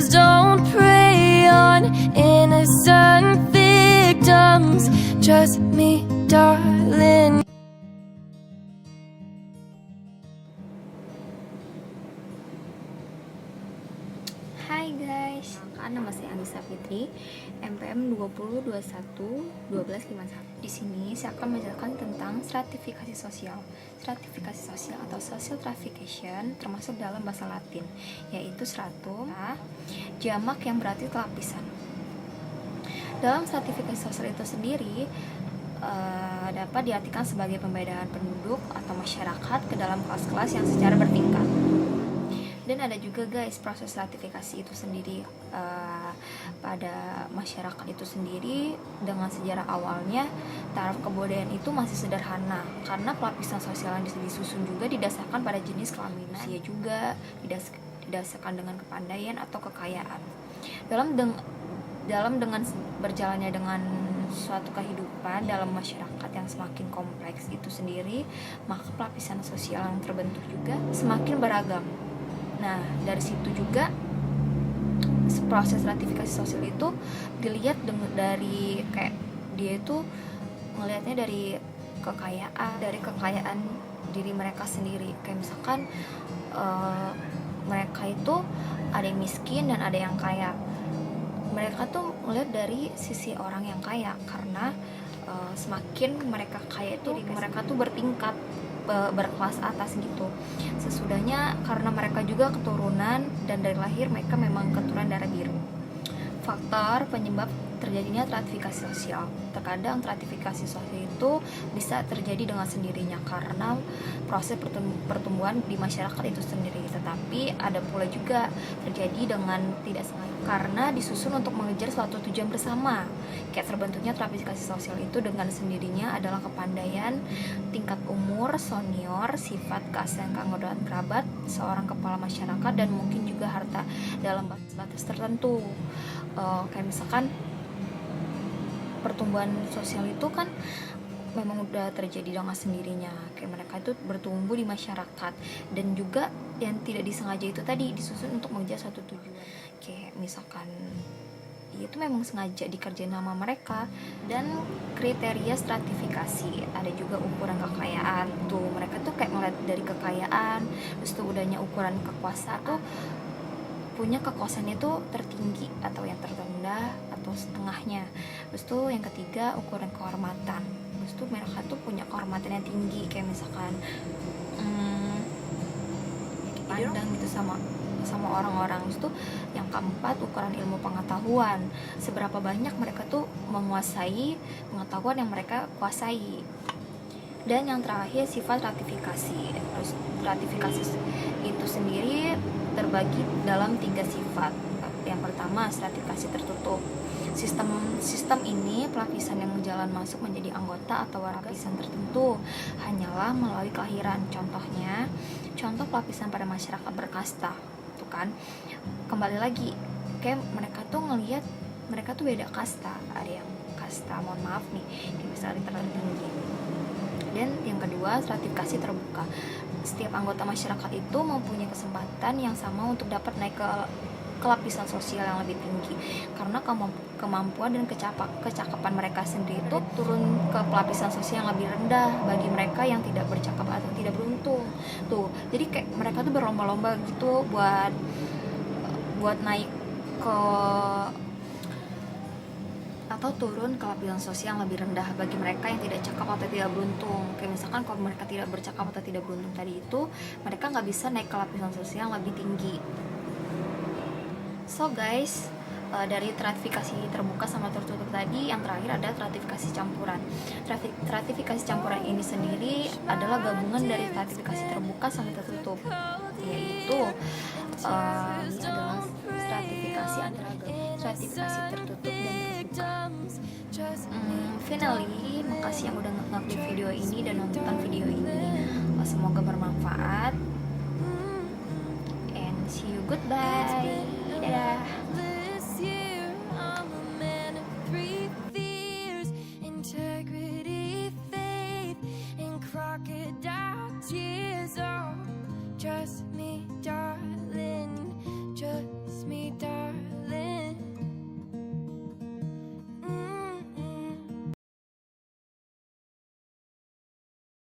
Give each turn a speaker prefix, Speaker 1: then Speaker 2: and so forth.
Speaker 1: Just don't prey on innocent victims. Trust me, darling.
Speaker 2: Hai guys, nama saya Anissa Fitri, MPM 2021-1251. Di sini saya akan menjelaskan tentang stratifikasi sosial. Stratifikasi sosial atau social stratification termasuk dalam bahasa Latin, yaitu stratum, jamak yang berarti lapisan. Dalam stratifikasi sosial itu sendiri dapat diartikan sebagai pembedaan penduduk atau masyarakat ke dalam kelas-kelas yang secara bertingkat. Dan ada juga guys proses stratifikasi itu sendiri pada masyarakat itu sendiri. Dengan sejarah awalnya taraf kebudayaan itu masih sederhana karena pelapisan sosial yang disusun juga didasarkan pada jenis kelamin usia juga didasarkan dengan kepandaian atau kekayaan. Dalam dengan berjalannya dengan suatu kehidupan dalam masyarakat yang semakin kompleks itu sendiri, maka pelapisan sosial yang terbentuk juga semakin beragam. Nah, dari situ juga proses stratifikasi sosial itu dilihat dari kayak dia itu ngelihatnya dari kekayaan diri mereka sendiri. Kayak misalkan mereka itu ada yang miskin dan ada yang kaya. Mereka tuh ngelihat dari sisi orang yang kaya karena semakin mereka kaya itu mereka tuh bertingkat berkelas atas gitu. Sesudahnya karena mereka juga keturunan dan dari lahir mereka memang keturunan darah biru. Faktor penyebab terjadinya stratifikasi sosial. Terkadang stratifikasi sosial itu bisa terjadi dengan sendirinya karena proses pertumbuhan di masyarakat itu sendiri. Tetapi ada pula juga terjadi dengan tidak sengaja karena disusun untuk mengejar suatu tujuan bersama. Kayak terbentuknya stratifikasi sosial itu dengan sendirinya adalah kepandaian, tingkat umur, senior, sifat, keaslian keanggotaan kerabat seorang kepala masyarakat, dan mungkin juga harta dalam batas tertentu. Kayak misalkan pertumbuhan sosial itu kan memang udah terjadi dengan sendirinya. Kayak mereka itu bertumbuh di masyarakat dan juga yang tidak disengaja itu tadi disusun untuk mengejar suatu tujuan. Kayak misalkan itu memang sengaja dikerjain nama mereka. Dan kriteria stratifikasi, ada juga ukuran kekayaan. Tuh mereka tuh kayak melihat dari kekayaan, terus tuh udahnya ukuran kekuasaan tuh punya kekuasaannya tuh tertinggi atau yang terendah atau setengahnya. Terus tuh yang ketiga ukuran kehormatan. Terus tuh mereka tuh punya kehormatan yang tinggi, kayak misalkan dipandang gitu sama orang-orang. Terus tuh yang keempat ukuran ilmu pengetahuan, seberapa banyak mereka tuh menguasai pengetahuan yang mereka kuasai. Dan yang terakhir sifat stratifikasi. Terus stratifikasi itu sendiri terbagi dalam 3 sifat. Yang pertama stratifikasi tertutup. Sistem ini pelapisan yang jalan masuk menjadi anggota atau lapisan tertentu hanyalah melalui kelahiran. Contoh pelapisan pada masyarakat berkasta, tuh kan. Kembali lagi, kayak mereka tuh ngelihat mereka tuh beda kasta. Ada yang kasta, mohon maaf nih, di misalnya tertinggi. Dan yang kedua stratifikasi terbuka. Setiap anggota masyarakat itu mempunyai kesempatan yang sama untuk dapat naik ke lapisan sosial yang lebih tinggi karena kemampuan dan kecakapan mereka sendiri itu turun ke pelapisan sosial yang lebih rendah bagi mereka yang tidak bercakap atau tidak beruntung. Tuh, jadi kayak mereka tuh berlomba-lomba gitu buat naik ke atau turun ke lapisan sosial yang lebih rendah bagi mereka yang tidak cakap atau tidak beruntung. Kayak misalkan kalau mereka tidak bercakap atau tidak beruntung tadi itu, mereka nggak bisa naik ke lapisan sosial yang lebih tinggi. So guys, dari stratifikasi terbuka sama tertutup tadi, yang terakhir ada stratifikasi campuran. Stratifikasi campuran ini sendiri adalah gabungan dari stratifikasi terbuka sama tertutup, yaitu adalah stratifikasi antara stratifikasi tertutup dan terbuka. Finally, makasih yang udah ngeklik video ini dan nonton video ini. Semoga bermanfaat. And see you, goodbye. Dadah.
Speaker 1: Trust me.